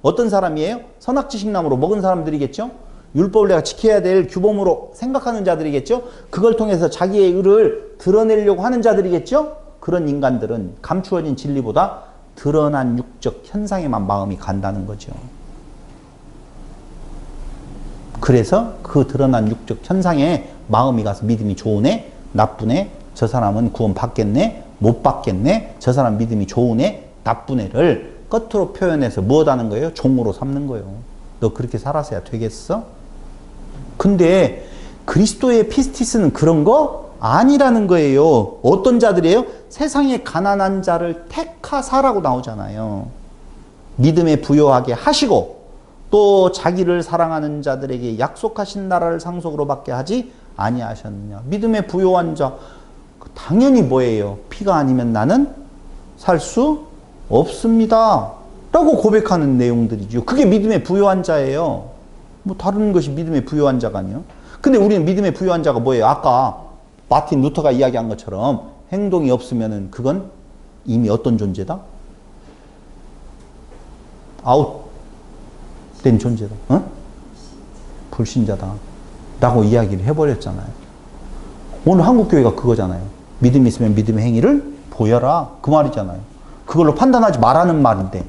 어떤 사람이에요? 선악지식나무로 먹은 사람들이겠죠? 율법을 내가 지켜야 될 규범으로 생각하는 자들이겠죠? 그걸 통해서 자기의 의를 드러내려고 하는 자들이겠죠? 그런 인간들은 감추어진 진리보다 드러난 육적 현상에만 마음이 간다는 거죠. 그래서 그 드러난 육적 현상에 마음이 가서 믿음이 좋으네, 나쁘네, 저 사람은 구원 받겠네, 못 받겠네, 저 사람 믿음이 좋으네, 나쁘네를 끝으로 표현해서 무엇하는 거예요? 종으로 삼는 거예요. 너 그렇게 살아서야 되겠어? 근데 그리스도의 피스티스는 그런 거 아니라는 거예요. 어떤 자들이에요? 세상에 가난한 자를 택하사라고 나오잖아요. 믿음에 부요하게 하시고 또 자기를 사랑하는 자들에게 약속하신 나라를 상속으로 받게 하지 아니하셨느냐. 믿음에 부요한 자 당연히 뭐예요? 피가 아니면 나는 살 수 없습니다 라고 고백하는 내용들이죠. 그게 믿음에 부요한 자예요. 뭐 다른 것이 믿음에 부요한 자가 아니에요. 근데 우리는 믿음에 부요한 자가 뭐예요? 아까 마틴 루터가 이야기한 것처럼 행동이 없으면은 그건 이미 어떤 존재다? 아웃된 존재다. 어? 불신자다. 라고 이야기를 해버렸잖아요. 오늘 한국교회가 그거잖아요. 믿음이 있으면 믿음의 행위를 보여라. 그 말이잖아요. 그걸로 판단하지 말라는 말인데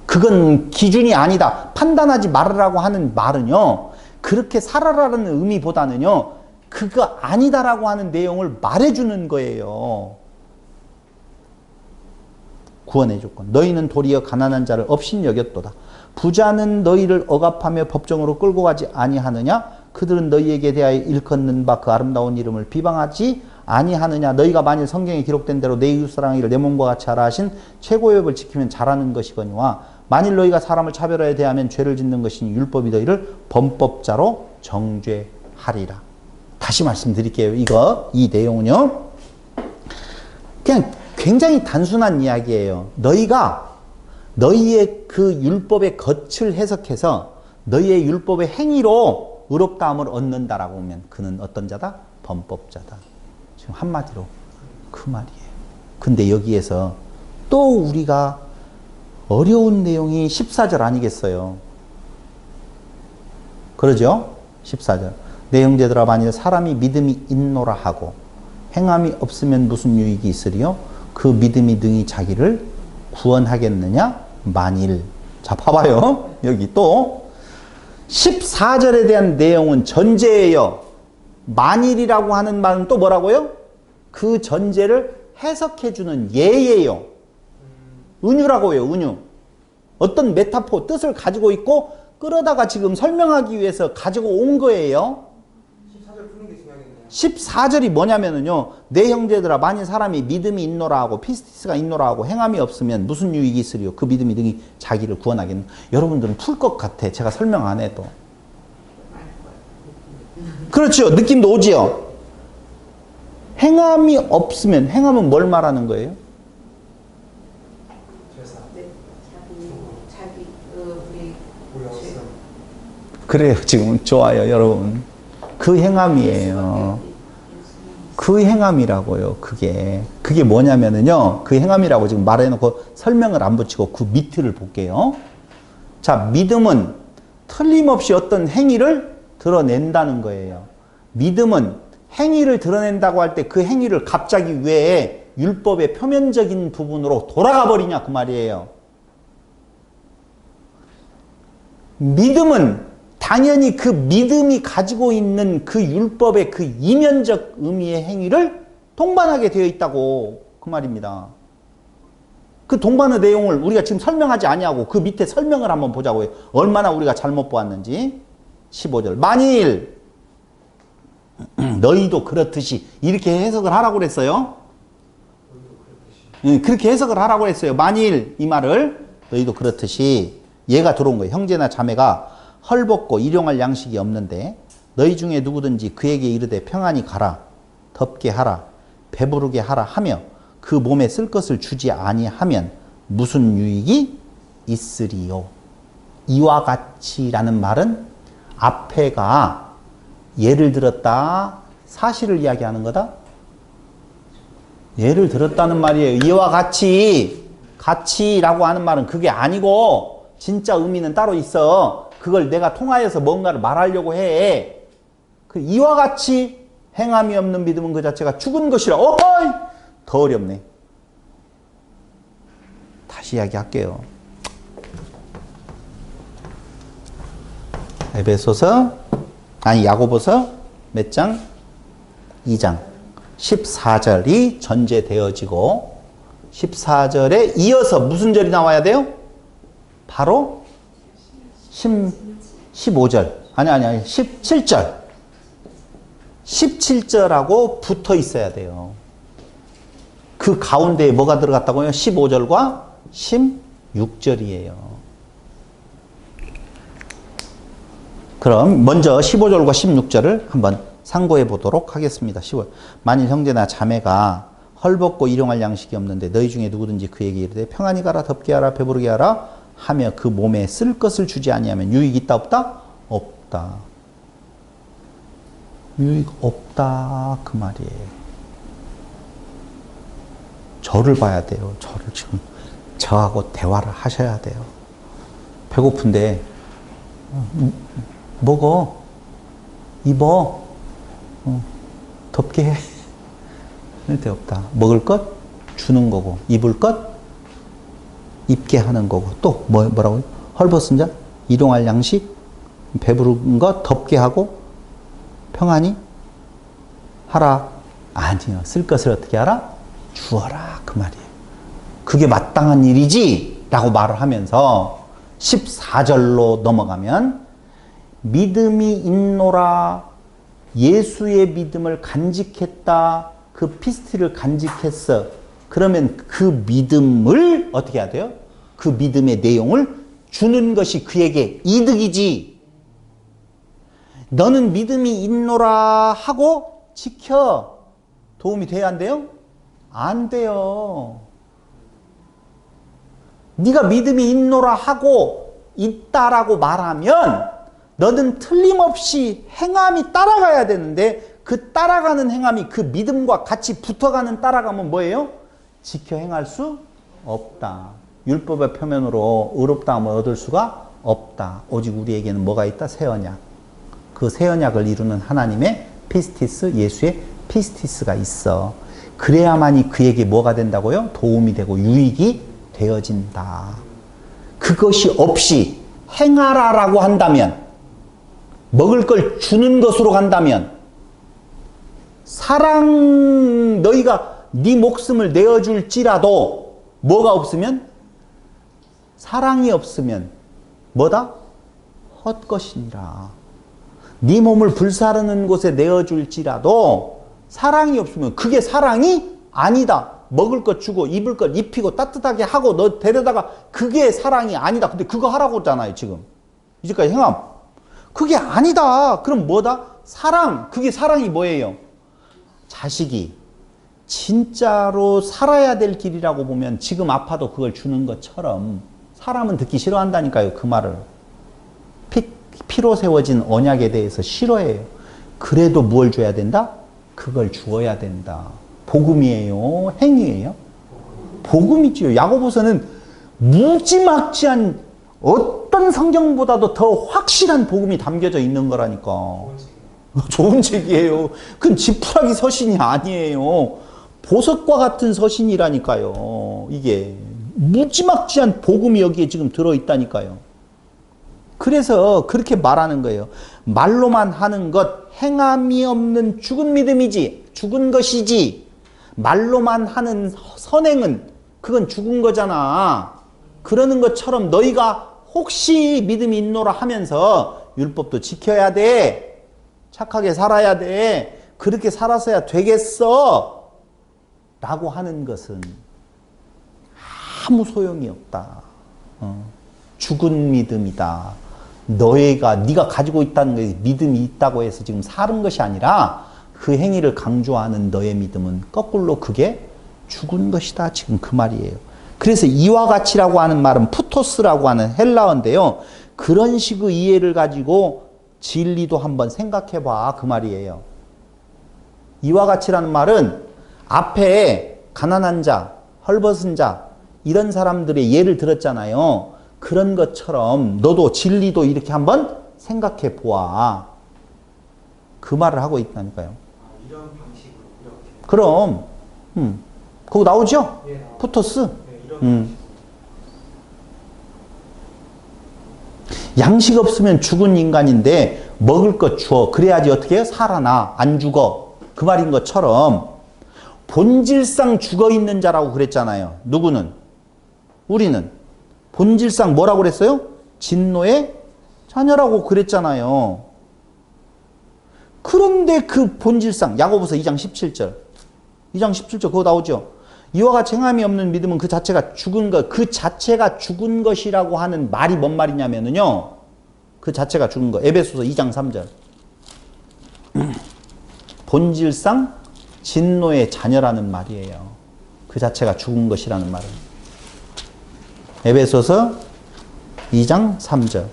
그건 기준이 아니다. 판단하지 말으라고 하는 말은요. 그렇게 살아라는 의미보다는요. 그거 아니다라고 하는 내용을 말해주는 거예요. 구원의 조건. 너희는 도리어 가난한 자를 업신 여겼도다. 부자는 너희를 억압하며 법정으로 끌고 가지 아니하느냐? 그들은 너희에게 대하여 일컫는 바 그 아름다운 이름을 비방하지 아니하느냐? 너희가 만일 성경에 기록된 대로 내 이웃사랑이를 내 몸과 같이 하라 하신 최고의 법을 지키면 잘하는 것이거니와 만일 너희가 사람을 차별하여 대하면 죄를 짓는 것이니 율법이 너희를 범법자로 정죄하리라. 다시 말씀드릴게요. 이 내용은요. 그냥 굉장히 단순한 이야기예요. 너희가 너희의 그 율법의 겉을 해석해서 너희의 율법의 행위로 의롭다함을 얻는다라고 하면 그는 어떤 자다? 범법자다. 지금 한마디로 그 말이에요. 근데 여기에서 또 우리가 어려운 내용이 14절 아니겠어요? 그러죠? 14절. 내 형제들아 만일 사람이 믿음이 있노라 하고 행함이 없으면 무슨 유익이 있으리요? 그 믿음이 능히 자기를 구원하겠느냐? 만일. 자, 봐봐요. 여기 또 14절에 대한 내용은 전제예요. 만일이라고 하는 말은 또 뭐라고요? 그 전제를 해석해주는 예예요. 은유라고 해요. 은유. 어떤 메타포, 뜻을 가지고 있고 끌어다가 지금 설명하기 위해서 가지고 온 거예요.
14절 푸는 게 중요하겠네요.
14절이 뭐냐면은요. 내 형제들아 만일 사람이 믿음이 있노라 하고 피스티스가 있노라 하고 행함이 없으면 무슨 유익이 있으리요? 그 믿음이 능히 자기를 구원하겠는. 여러분들은 풀 것 같아. 제가 설명 안 해도. 그렇죠. 느낌도 오지요. 행함이 없으면 행함은 뭘 말하는 거예요?
죄사.
네, 자기 우리
보였어.
그래요. 지금 좋아요. 여러분. 그 행함이에요. 그 행함이라고요. 그게 뭐냐면은요. 그 행함이라고 지금 말해놓고 설명을 안 붙이고 그 밑을 볼게요. 자, 믿음은 틀림없이 어떤 행위를 드러낸다는 거예요. 믿음은 행위를 드러낸다고 할 때 그 행위를 갑자기 왜 율법의 표면적인 부분으로 돌아가 버리냐 그 말이에요. 믿음은 당연히 그 믿음이 가지고 있는 그 율법의 그 이면적 의미의 행위를 동반하게 되어 있다고 그 말입니다. 그 동반의 내용을 우리가 지금 설명하지 아니하고 그 밑에 설명을 한번 보자고요. 얼마나 우리가 잘못 보았는지. 15절. 만일 너희도 그렇듯이 이렇게 해석을 하라고 그랬어요. 그렇게 해석을 하라고 그랬어요. 만일 이 말을 너희도 그렇듯이 얘가 들어온 거예요. 형제나 자매가 헐벗고 일용할 양식이 없는데 너희 중에 누구든지 그에게 이르되 평안히 가라 덥게 하라 배부르게 하라 하며 그 몸에 쓸 것을 주지 아니하면 무슨 유익이 있으리요. 이와 같이라는 말은 앞에가 예를 들었다 사실을 이야기하는 거다. 예를 들었다는 말이에요. 이와 같이라고 하는 말은 그게 아니고 진짜 의미는 따로 있어. 그걸 내가 통하여서 뭔가를 말하려고 해. 그 이와 같이 행함이 없는 믿음은 그 자체가 죽은 것이라. 어이! 더 어렵네. 다시 이야기할게요. 야고보서 몇 장? 2장. 14절이 전제되어지고 14절에 이어서 무슨 절이 나와야 돼요? 바로 15절. 아니 17절. 17절하고 붙어 있어야 돼요. 그 가운데에 뭐가 들어갔다고요? 15절과 16절이에요. 그럼 먼저 15절과 16절을 한번 상고해 보도록 하겠습니다. 15절. 만일 형제나 자매가 헐벗고 일용할 양식이 없는데 너희 중에 누구든지 그에게 이르되 평안히 가라, 덥게 하라, 배부르게 하라 하며 그 몸에 쓸 것을 주지 아니하면 유익이 있다 없다? 없다. 유익 없다 그 말이에요. 저를 봐야 돼요. 저를 지금 저하고 대화를 하셔야 돼요. 배고픈데 먹어, 입어, 덥게 해. 데 없다. 먹을 것 주는 거고, 입을 것 입게 하는 거고, 또 뭐라고요? 헐벗은 자, 일용할 양식, 배부른 것 덥게 하고, 평안히 하라. 아니요. 쓸 것을 어떻게 하라? 주어라. 그 말이에요. 그게 마땅한 일이지 라고 말을 하면서 14절로 넘어가면 믿음이 있노라. 예수의 믿음을 간직했다. 그 피스티를 간직했어. 그러면 그 믿음을 어떻게 해야 돼요? 그 믿음의 내용을 주는 것이 그에게 이득이지. 너는 믿음이 있노라 하고 지켜. 도움이 돼야 안 돼요? 안 돼요. 네가 믿음이 있노라 하고 있다라고 말하면 너는 틀림없이 행함이 따라가야 되는데 그 따라가는 행함이 그 믿음과 같이 붙어가는 따라가면 뭐예요? 지켜 행할 수 없다. 율법의 표면으로 의롭다함을 얻을 수가 없다. 오직 우리에게는 뭐가 있다? 새 언약. 그 새 언약을 이루는 하나님의 피스티스, 예수의 피스티스가 있어. 그래야만이 그에게 뭐가 된다고요? 도움이 되고 유익이 되어진다. 그것이 없이 행하라라고 한다면, 먹을 걸 주는 것으로 간다면, 사랑, 너희가 네 목숨을 내어줄지라도 뭐가 없으면? 사랑이 없으면 뭐다? 헛것이니라. 네 몸을 불사르는 곳에 내어줄지라도 사랑이 없으면 그게 사랑이 아니다. 먹을 것 주고 입을 것 입히고 따뜻하게 하고 너 데려다가 그게 사랑이 아니다. 근데 그거 하라고 했잖아요 지금. 이제까지 행함. 그게 아니다. 그럼 뭐다? 사랑. 그게 사랑이 뭐예요? 자식이 진짜로 살아야 될 길이라고 보면 지금 아파도 그걸 주는 것처럼 사람은 듣기 싫어한다니까요. 그 말을. 피로 세워진 언약에 대해서 싫어해요. 그래도 뭘 줘야 된다? 그걸 주어야 된다. 복음이에요? 행위예요? 복음이지요. 야고보서는 무지막지한 어떤 성경보다도 더 확실한 복음이 담겨져 있는 거라니까. 좋은 책이에요. 그건 지푸라기 서신이 아니에요. 보석과 같은 서신이라니까요. 이게 무지막지한 복음이 여기에 지금 들어있다니까요. 그래서 그렇게 말하는 거예요. 말로만 하는 것, 행함이 없는 죽은 믿음이지, 죽은 것이지. 말로만 하는 선행은 그건 죽은 거잖아. 그러는 것처럼 너희가 혹시 믿음이 있노라 하면서 율법도 지켜야 돼. 착하게 살아야 돼. 그렇게 살아서야 되겠어. 라고 하는 것은 아무 소용이 없다. 죽은 믿음이다. 네가 가지고 있다는 것이 믿음이 있다고 해서 지금 사는 것이 아니라 그 행위를 강조하는 너의 믿음은 거꾸로 그게 죽은 것이다. 지금 그 말이에요. 그래서 이와 같이라고 하는 말은 푸토스라고 하는 헬라어인데요. 그런 식의 이해를 가지고 진리도 한번 생각해 봐. 그 말이에요. 이와 같이라는 말은 앞에 가난한 자, 헐벗은 자 이런 사람들의 예를 들었잖아요. 그런 것처럼 너도 진리도 이렇게 한번 생각해 보아. 그 말을 하고 있다니까요.
이런 방식으로 이렇게.
그럼 그거 나오죠?
예,
푸토스.
네, 이런 방식.
양식 없으면 죽은 인간인데 먹을 것 주어. 그래야지 어떻게 해요? 살아나. 안 죽어. 그 말인 것처럼 본질상 죽어 있는 자라고 그랬잖아요. 누구는? 우리는. 본질상 뭐라고 그랬어요? 진노의 자녀라고 그랬잖아요. 그런데 그 본질상 야고보서 2장 17절. 2장 17절 그거 나오죠. 이와 같이 행함이 없는 믿음은 그 자체가 죽은 것, 그 자체가 죽은 것이라고 하는 말이 뭔 말이냐면요. 그 자체가 죽은 것. 에베소서 2장 3절. 본질상 진노의 자녀라는 말이에요. 그 자체가 죽은 것이라는 말은. 에베소서 2장 3절.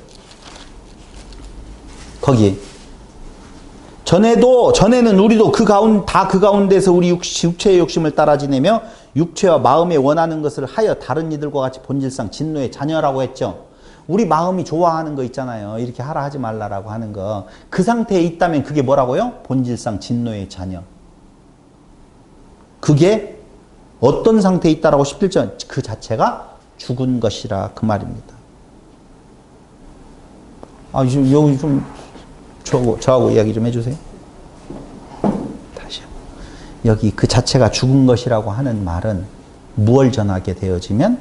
거기. 전에는 우리도 그 가운데서 우리 육체의 욕심을 따라 지내며 육체와 마음에 원하는 것을 하여 다른 이들과 같이 본질상 진노의 자녀라고 했죠. 우리 마음이 좋아하는 거 있잖아요. 이렇게 하라 하지 말라라고 하는 거. 그 상태에 있다면 그게 뭐라고요? 본질상 진노의 자녀. 그게 어떤 상태에 있다라고 11절. 그 자체가 죽은 것이라 그 말입니다. 여기 좀 저하고 이야기 좀 해주세요. 다시요. 여기 그 자체가 죽은 것이라고 하는 말은 무엇을 전하게 되어지면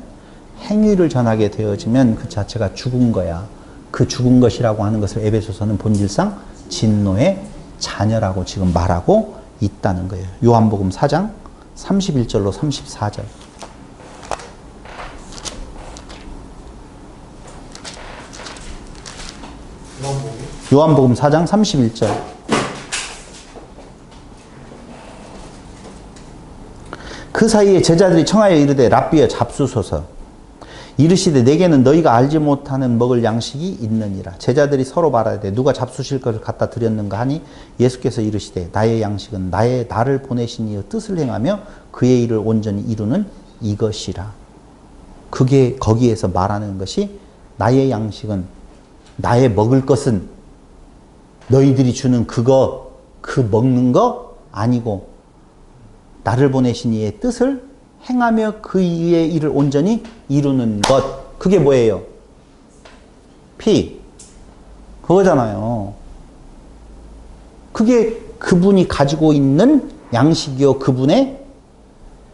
행위를 전하게 되어지면 그 자체가 죽은 거야. 그 죽은 것이라고 하는 것을 에베소서는 본질상 진노의 자녀라고 지금 말하고 있다는 거예요. 요한복음 4장 31절로 34절. 요한복음 4장 31절. 그 사이에 제자들이 청하여 이르되 랍비여 잡수소서. 이르시되 내게는 너희가 알지 못하는 먹을 양식이 있느니라. 제자들이 서로 말하되 누가 잡수실 것을 갖다 드렸는가 하니 예수께서 이르시되 나의 양식은 나를 보내신 이의 뜻을 행하며 그의 일을 온전히 이루는 이것이라. 그게 거기에서 말하는 것이 나의 양식은, 나의 먹을 것은 너희들이 주는 그 먹는 거 아니고 나를 보내신 이의 뜻을 행하며 그의 일을 온전히 이루는 것. 그게 뭐예요? 피. 그거잖아요. 그게 그분이 가지고 있는 양식이요. 그분의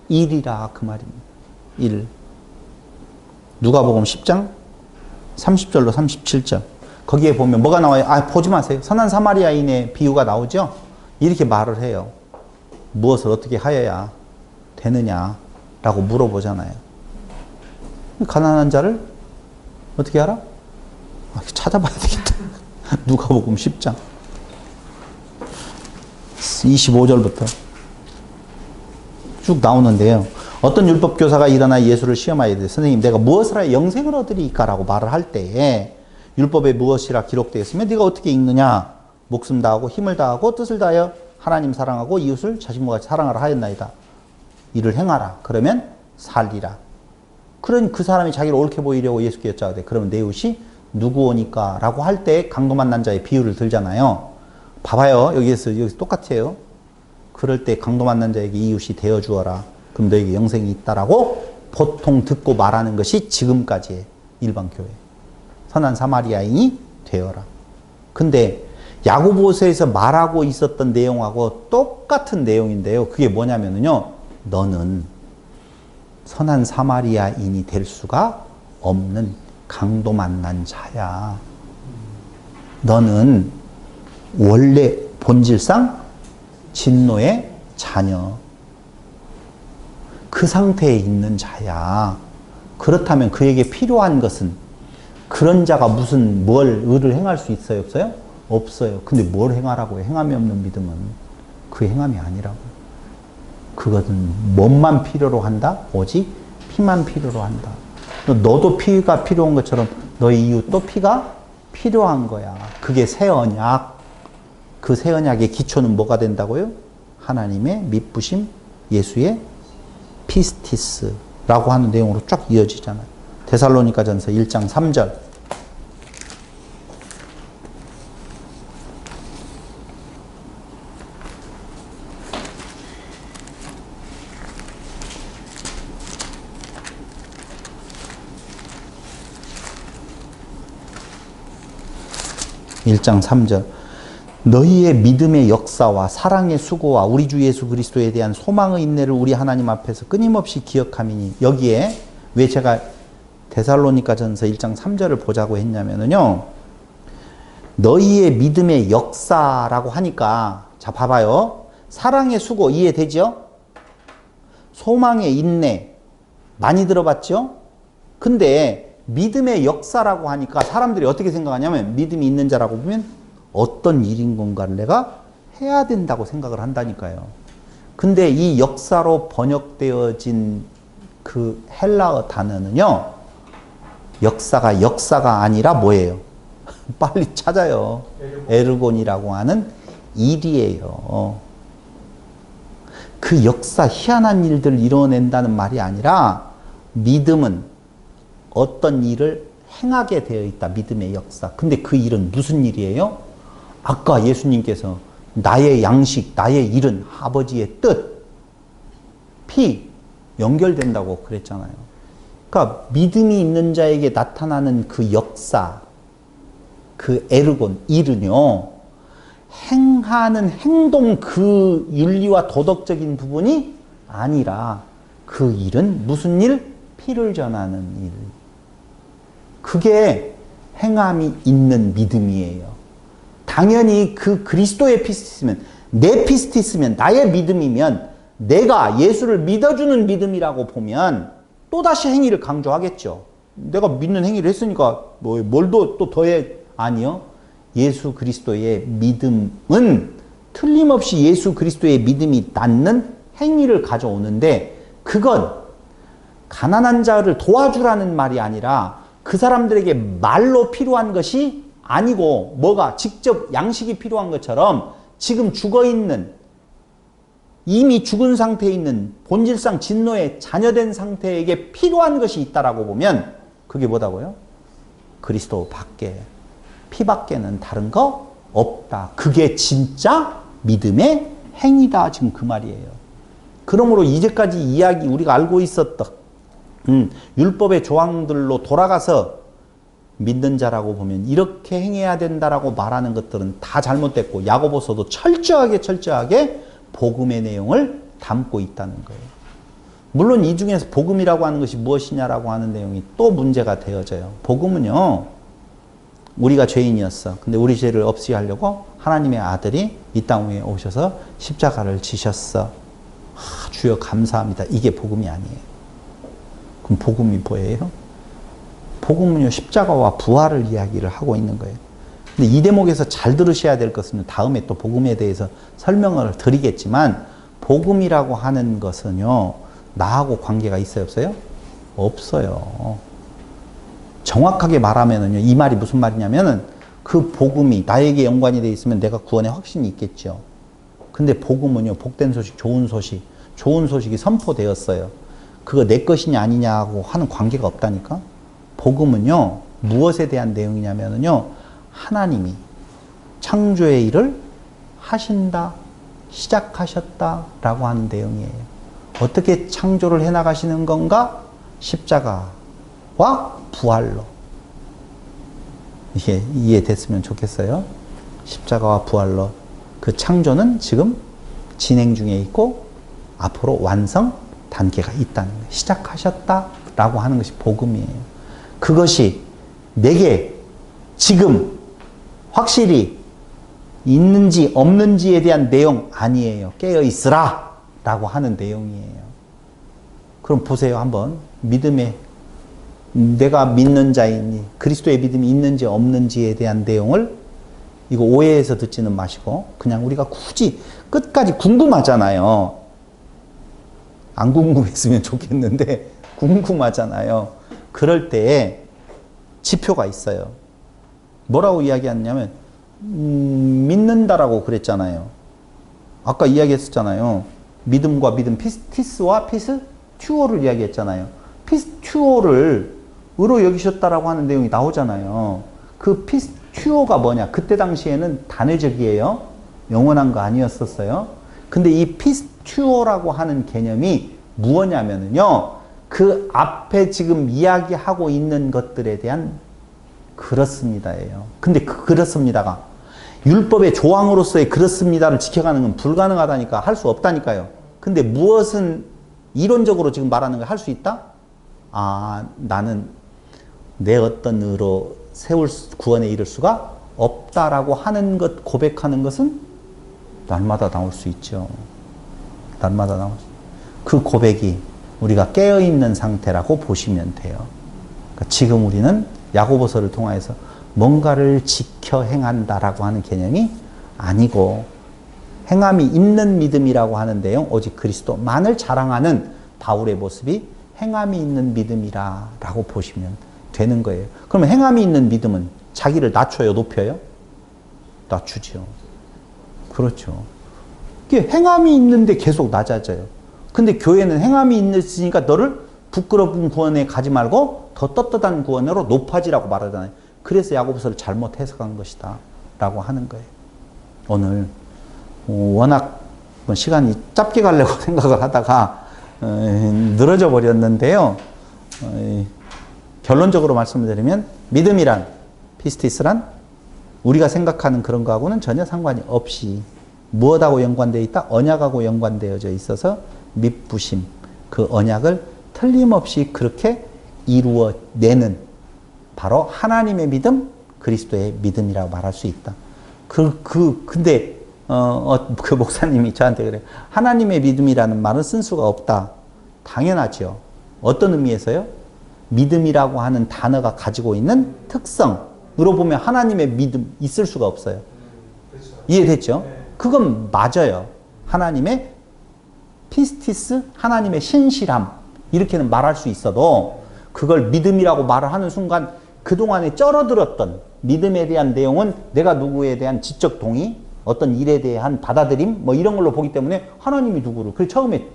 일이라 그 말입니다. 일. 누가복음 10장 30절로 37절. 거기에 보면 뭐가 나와요? 보지 마세요. 선한 사마리아인의 비유가 나오죠? 이렇게 말을 해요. 무엇을 어떻게 하여야 되느냐라고 물어보잖아요. 가난한 자를 어떻게 하라? 찾아봐야 되겠다. 누가복음 10장 25절부터 쭉 나오는데요. 어떤 율법교사가 일어나 예수를 시험하여 이르되 선생님 내가 무엇을 하여 영생을 얻으리까라고 말을 할 때에 율법에 무엇이라 기록되어 있으면 네가 어떻게 읽느냐? 목숨 다하고 힘을 다하고 뜻을 다하여 하나님 사랑하고 이웃을 자신과 같이 사랑하라 하였나이다. 이를 행하라. 그러면 살리라. 그런 그 사람이 자기를 옳게 보이려고 예수께 여짜오되 그러면 내 이웃이 누구오니까? 라고 할 때 강도 만난 자의 비유를 들잖아요. 봐봐요. 여기서 똑같아요. 그럴 때 강도 만난 자에게 이웃이 되어 주어라. 그럼 너에게 영생이 있다라고 보통 듣고 말하는 것이 지금까지의 일반 교회. 선한 사마리아인이 되어라. 근데 야고보서에서 말하고 있었던 내용하고 똑같은 내용인데요. 그게 뭐냐면요. 너는 선한 사마리아인이 될 수가 없는 강도 만난 자야. 너는 원래 본질상 진노의 자녀. 그 상태에 있는 자야. 그렇다면 그에게 필요한 것은 그런 자가 뭘 의를 행할 수 있어요? 없어요? 없어요. 근데 뭘 행하라고 해? 행함이 없는 믿음은 그 행함이 아니라고. 그것은 몸만 필요로 한다? 오직 피만 필요로 한다. 너도 피가 필요한 것처럼 너의 이웃도 피가 필요한 거야. 그게 새 언약. 그 새 언약의 기초는 뭐가 된다고요? 하나님의 미쁘심, 예수의 피스티스라고 하는 내용으로 쫙 이어지잖아요. 데살로니가전서 1장 3절. 1장 3절. 너희의 믿음의 역사와 사랑의 수고와 우리 주 예수 그리스도에 대한 소망의 인내를 우리 하나님 앞에서 끊임없이 기억함이니. 여기에 왜 제가 데살로니가전서 1장 3절을 보자고 했냐면요. 너희의 믿음의 역사라고 하니까 자 봐봐요. 사랑의 수고 이해되죠? 소망의 인내 많이 들어봤죠? 근데 믿음의 역사라고 하니까 사람들이 어떻게 생각하냐면 믿음이 있는 자라고 보면 어떤 일인 건가를 내가 해야 된다고 생각을 한다니까요. 근데 이 역사로 번역되어진 그 헬라어 단어는요. 역사가 아니라 뭐예요? 빨리 찾아요. 에르곤이라고 하는 일이에요. 그 역사, 희한한 일들을 이뤄낸다는 말이 아니라 믿음은 어떤 일을 행하게 되어 있다. 믿음의 역사. 근데 그 일은 무슨 일이에요? 아까 예수님께서 나의 양식, 나의 일은 아버지의 뜻, 피 연결된다고 그랬잖아요. 그러니까 믿음이 있는 자에게 나타나는 그 역사, 그 에르곤, 일은요. 행하는 행동 그 윤리와 도덕적인 부분이 아니라 그 일은 무슨 일? 피를 전하는 일. 그게 행함이 있는 믿음이에요. 당연히 그 그리스도의 피스티스면 내 피스티스면 나의 믿음이면 내가 예수를 믿어주는 믿음이라고 보면 또다시 행위를 강조하겠죠. 내가 믿는 행위를 했으니까 뭘 또 더해? 아니요. 예수 그리스도의 믿음은 틀림없이 예수 그리스도의 믿음이 낳는 행위를 가져오는데 그건 가난한 자를 도와주라는 말이 아니라 그 사람들에게 말로 필요한 것이 아니고 뭐가 직접 양식이 필요한 것처럼 지금 죽어있는 이미 죽은 상태에 있는 본질상 진노에 자녀된 상태에게 필요한 것이 있다라고 보면 그게 뭐다고요? 그리스도 밖에 피밖에는 다른 거 없다. 그게 진짜 믿음의 행위다. 지금 그 말이에요. 그러므로 이제까지 이야기 우리가 알고 있었던 율법의 조항들로 돌아가서 믿는 자라고 보면 이렇게 행해야 된다라고 말하는 것들은 다 잘못됐고 야고보서도 철저하게 복음의 내용을 담고 있다는 거예요. 물론 이 중에서 복음이라고 하는 것이 무엇이냐라고 하는 내용이 또 문제가 되어져요. 복음은요. 우리가 죄인이었어. 근데 우리 죄를 없이 하려고 하나님의 아들이 이 땅 위에 오셔서 십자가를 지셨어. 주여 감사합니다. 이게 복음이 아니에요. 그럼 복음이 뭐예요? 복음은요. 십자가와 부활을 이야기를 하고 있는 거예요. 근데 이 대목에서 잘 들으셔야 될 것은 다음에 또 복음에 대해서 설명을 드리겠지만 복음이라고 하는 것은요. 나하고 관계가 있어요? 없어요? 없어요. 정확하게 말하면은요, 이 말이 무슨 말이냐면은 그 복음이 나에게 연관이 되어 있으면 내가 구원에 확신이 있겠죠. 근데 복음은요, 복된 소식, 좋은 소식이 선포되었어요. 그거 내 것이냐 아니냐고 하는 관계가 없다니까? 복음은요, 무엇에 대한 내용이냐면은요, 하나님이 창조의 일을 하신다, 시작하셨다라고 하는 내용이에요. 어떻게 창조를 해나가시는 건가? 십자가와 부활로. 이게 이해됐으면 좋겠어요. 십자가와 부활로. 그 창조는 지금 진행 중에 있고 앞으로 완성 단계가 있다는 거예요. 시작하셨다라고 하는 것이 복음이에요. 그것이 내게 지금 확실히 있는지 없는지에 대한 내용 아니에요. 깨어 있으라 라고 하는 내용이에요. 그럼 보세요. 한번 믿음의 내가 믿는 자이니 그리스도의 믿음이 있는지 없는지에 대한 내용을 이거 오해해서 듣지는 마시고 그냥 우리가 굳이 끝까지 궁금하잖아요. 안 궁금했으면 좋겠는데 궁금하잖아요. 그럴 때에 지표가 있어요. 뭐라고 이야기하냐면 믿는다라고 그랬잖아요. 아까 이야기했었잖아요. 믿음과 믿음, 피스티스와 피스튜어를 이야기했잖아요. 피스튜어를 의로 여기셨다라고 하는 내용이 나오잖아요. 그 피스튜어가 뭐냐? 그때 당시에는 단회적이에요. 영원한 거 아니었었어요. 근데 이 피스튜어라고 하는 개념이 무엇냐면요. 그 앞에 지금 이야기하고 있는 것들에 대한 그렇습니다예요. 근데 그 그렇습니다가 율법의 조항으로서의 그렇습니다를 지켜가는 건 불가능하다니까, 할 수 없다니까요. 근데 무엇은 이론적으로 지금 말하는 걸 할 수 있다? 아, 나는 내 어떤 의로 구원에 이를 수가 없다라고 하는 것, 고백하는 것은 날마다 나올 수 있죠. 날마다 나올 수 있죠. 그 고백이 우리가 깨어있는 상태라고 보시면 돼요. 그러니까 지금 우리는 야고보서를 통해서 뭔가를 지켜 행한다라고 하는 개념이 아니고, 행함이 있는 믿음이라고 하는데요, 오직 그리스도만을 자랑하는 바울의 모습이 행함이 있는 믿음이라고 보시면 되는 거예요. 그러면 행함이 있는 믿음은 자기를 낮춰요, 높여요? 낮추죠. 그렇죠. 이게 행함이 있는데 계속 낮아져요. 근데 교회는 행함이 있으니까 너를 부끄러운 구원에 가지 말고 더 떳떳한 구원으로 높아지라고 말하잖아요. 그래서 야고보서를 잘못 해석한 것이다 라고 하는 거예요. 오늘 워낙 시간이 짧게 가려고 생각을 하다가 늘어져 버렸는데요. 결론적으로 말씀을 드리면 믿음이란, 피스티스란 우리가 생각하는 그런 거하고는 전혀 상관이 없이 무엇하고 연관되어 있다? 언약하고 연관되어져 있어서 믿부심, 그 언약을 틀림없이 그렇게 이루어내는 바로 하나님의 믿음, 그리스도의 믿음이라고 말할 수 있다. 근데 그 목사님이 저한테 그래요. 하나님의 믿음이라는 말은 쓴 수가 없다. 당연하죠. 어떤 의미에서요? 믿음이라고 하는 단어가 가지고 있는 특성으로 보면 하나님의 믿음 있을 수가 없어요.
그렇죠.
이해됐죠?
네.
그건 맞아요. 하나님의 피스티스, 하나님의 신실함, 이렇게는 말할 수 있어도 그걸 믿음이라고 말을 하는 순간 그동안에 쩔어들었던 믿음에 대한 내용은 내가 누구에 대한 지적 동의, 어떤 일에 대한 받아들임, 뭐 이런 걸로 보기 때문에 하나님이 누구를, 그 처음에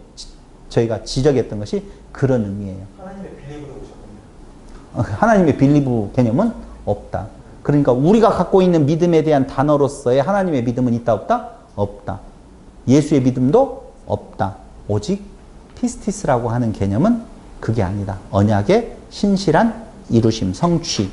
저희가 지적했던 것이 그런 의미예요.
하나님의 빌립으로 보셨군요.
하나님의 빌리브 개념은 없다. 그러니까 우리가 갖고 있는 믿음에 대한 단어로서의 하나님의 믿음은 있다 없다? 없다. 예수의 믿음도 없다. 오직 피스티스라고 하는 개념은 그게 아니다. 언약의 신실한 이루심, 성취,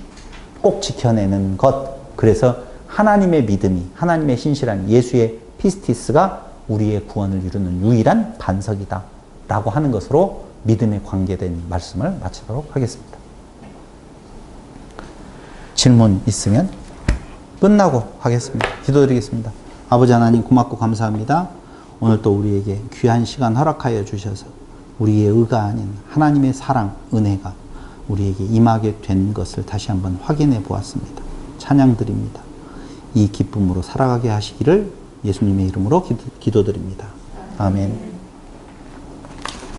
꼭 지켜내는 것. 그래서 하나님의 믿음이, 하나님의 신실한 예수의 피스티스가 우리의 구원을 이루는 유일한 반석이다 라고 하는 것으로 믿음에 관계된 말씀을 마치도록 하겠습니다. 질문 있으면 끝나고 하겠습니다. 기도드리겠습니다. 아버지 하나님, 고맙고 감사합니다. 오늘 또 우리에게 귀한 시간 허락하여 주셔서 우리의 의가 아닌 하나님의 사랑, 은혜가 우리에게 임하게 된 것을 다시 한번 확인해 보았습니다. 찬양드립니다. 이 기쁨으로 살아가게 하시기를 예수님의 이름으로 기도드립니다. 아멘.